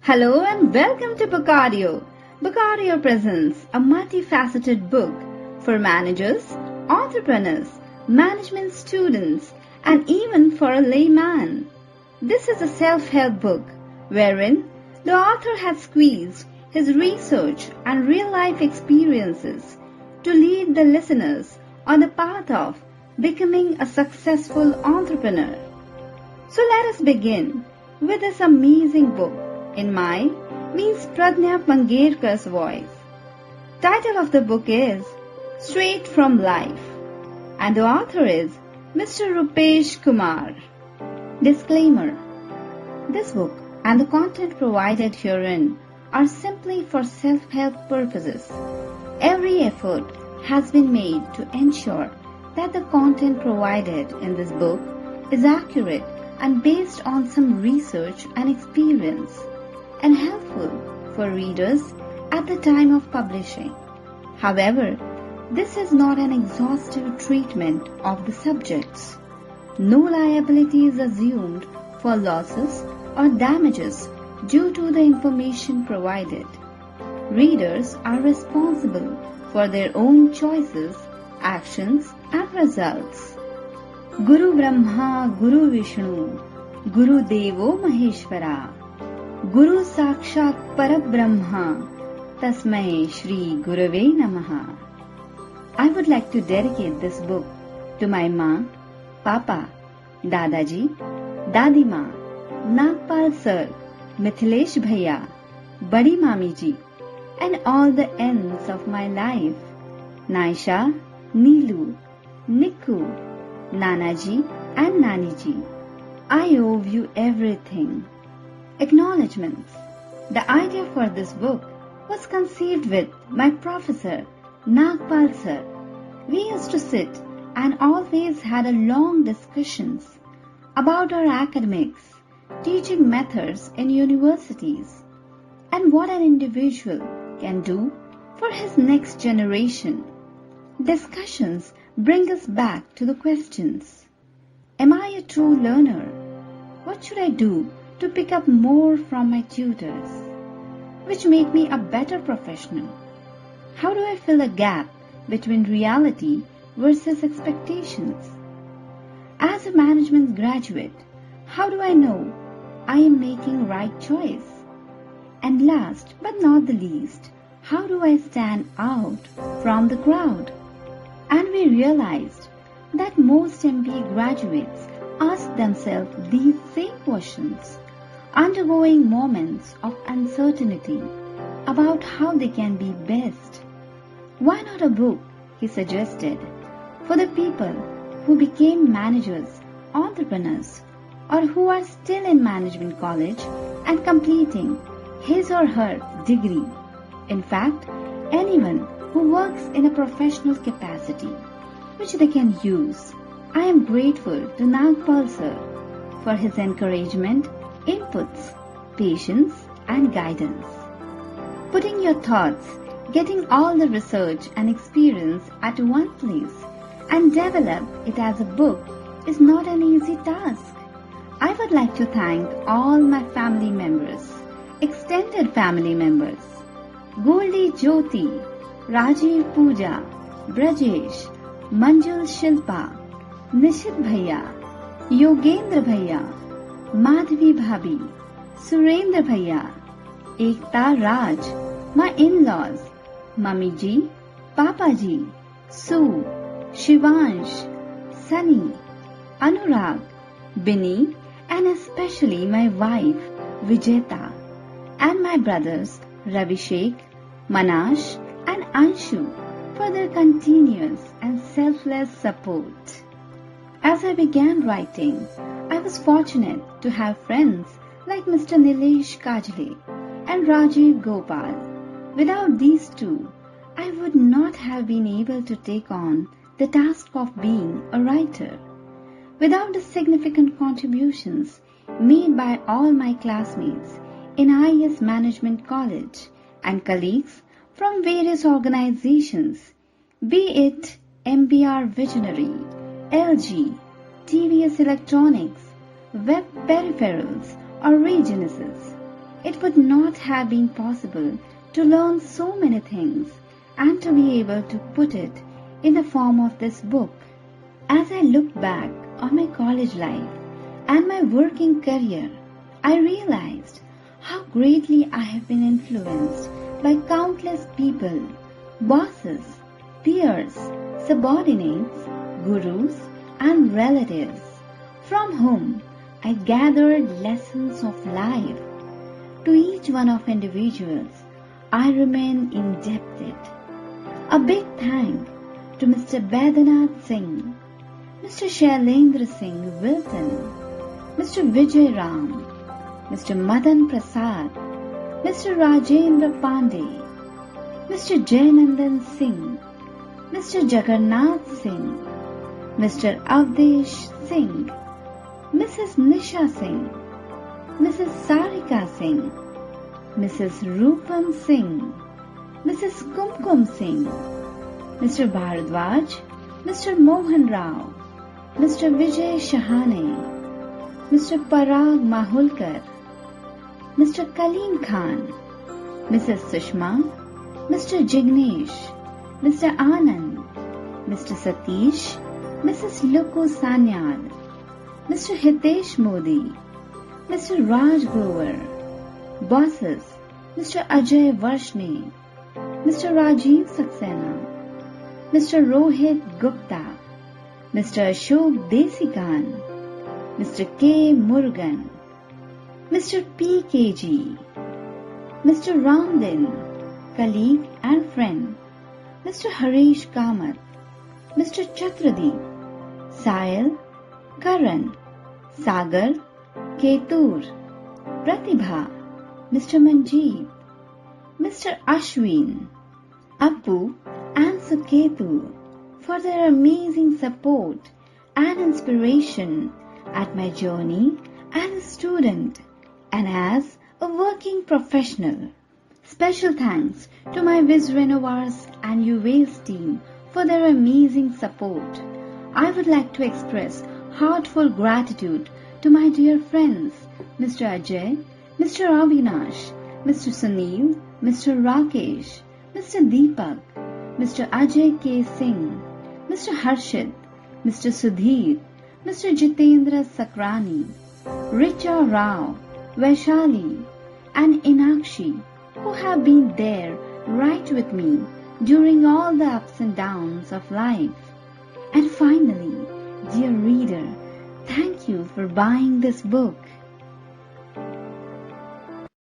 Hello and welcome to BuCaudio. BuCaudio presents a multifaceted book for managers, entrepreneurs, management students, and even for a layman. This is a self-help book wherein the author has squeezed his research and real-life experiences to lead the listeners on the path of becoming a successful entrepreneur. So let us begin with this amazing book in my means Pradanya Pangerkar's voice. Title of the book is Straight from Life and the author is Mr. Rupesh Kumar. Disclaimer: this book and the content provided herein are simply for self-help purposes. Every effort has been made to ensure that the content provided in this book is accurate and based on some research and experience, and helpful for readers at the time of publishing. However, this is not an exhaustive treatment of the subjects. No liability is assumed for losses or damages due to the information provided. Readers are responsible for their own choices, actions, and results. Guru Brahma, Guru Vishnu, Guru Devo Maheshwara, Guru Sakshat Parabrahma, Tasmai Shri Gurave Namaha. I would like to dedicate this book to my Ma, Papa, Dadaji, Dadima, Nagpal Sir, Mithilesh Bhaiya, Badi Mami Ji, and all the ends of my life, Naisha, Neelu, Nikku, Nanaji and Naniji. I owe you everything. Acknowledgements. The idea for this book was conceived with my professor, Nagpal Sir. We used to sit and always had a long discussions about our academics, teaching methods in universities, and what an individual can do for his next generation. Discussions bring us back to the questions. Am I a true learner? What should I do to pick up more from my tutors, which make me a better professional? How do I fill a gap between reality versus expectations? As a management graduate, how do I know I am making right choice? And last but not the least, how do I stand out from the crowd? And we realized that most MBA graduates ask themselves these same questions, undergoing moments of uncertainty about how they can be best. Why not a book, he suggested, for the people who became managers, entrepreneurs, or who are still in management college and completing his or her degree. In fact, anyone who works in a professional capacity, which they can use. I am grateful to Nagpal Sir for his encouragement, inputs, patience, and guidance. Putting your thoughts, getting all the research and experience at one place and develop it as a book is not an easy task. I would like to thank all my family members, extended family members, Goldie Jyoti, Rajiv Pooja, Brajesh, Manjul Shilpa, Nishit Bhaiya, Yogendra Bhaiya, Madhvi Bhabhi, Surendra Bhaiya, Ekta Raj, my in-laws, Mummy Ji, Papa Ji, Sue, Shivansh, Sunny, Anurag, Binny, and especially my wife, Vijeta, and my brothers, Ravishek, Manash, and Anshu for their continuous and selfless support. As I began writing, I was fortunate to have friends like Mr. Nilesh Kajle and Rajiv Gopal. Without these two, I would not have been able to take on the task of being a writer. Without the significant contributions made by all my classmates in IS Management College and colleagues from various organizations, be it MBR Visionary, LG, TVS Electronics, Web Peripherals, or Regenesis, it would not have been possible to learn so many things and to be able to put it in the form of this book. As I look back on my college life and my working career, I realized how greatly I have been influenced by countless people, bosses, peers, subordinates, gurus, and relatives, from whom I gathered lessons of life. To each one of individuals, I remain indebted. A big thank to Mr. Baidyanath Singh, Mr. Shailendra Singh Wilton, Mr. Vijay Ram, Mr. Madan Prasad, Mr. Rajendra Pandey, Mr. Jayanandan Singh, Mr. Jagannath Singh, Mr. Avdesh Singh, Mrs. Nisha Singh, Mrs. Sarika Singh, Mrs. Rupam Singh, Mrs. Kumkum Singh, Mr. Bharadwaj, Mr. Mohan Rao, Mr. Vijay Shahane, Mr. Parag Mahulkar, Mr. Kaleem Khan, Mrs. Sushma, Mr. Jignesh, Mr. Anand, Mr. Satish, Mrs. Luku Sanyal, Mr. Hitesh Modi, Mr. Raj Grover, bosses, Mr. Ajay Varshne, Mr. Rajiv Saxena, Mr. Rohit Gupta, Mr. Ashok Desikan, Mr. K. Murugan, Mr. P.K.G., Mr. Ramdin, colleague and friend, Mr. Harish Kamath, Mr. Chatradeep, Sahil, Karan, Sagar, Ketur, Pratibha, Mr. Manjeet, Mr. Ashwin, Appu and Suketu for their amazing support and inspiration at my journey as a student and as a working professional. Special thanks to my Viz Renovars and Uvails team for their amazing support. I would like to express heartfelt gratitude to my dear friends, Mr. Ajay, Mr. Avinash, Mr. Sunil, Mr. Rakesh, Mr. Deepak, Mr. Ajay K. Singh, Mr. Harshit, Mr. Sudhir, Mr. Jitendra Sakrani, Richa Rao, Vaishali, and Inakshi, who have been there right with me during all the ups and downs of life. And finally, dear reader, thank you for buying this book.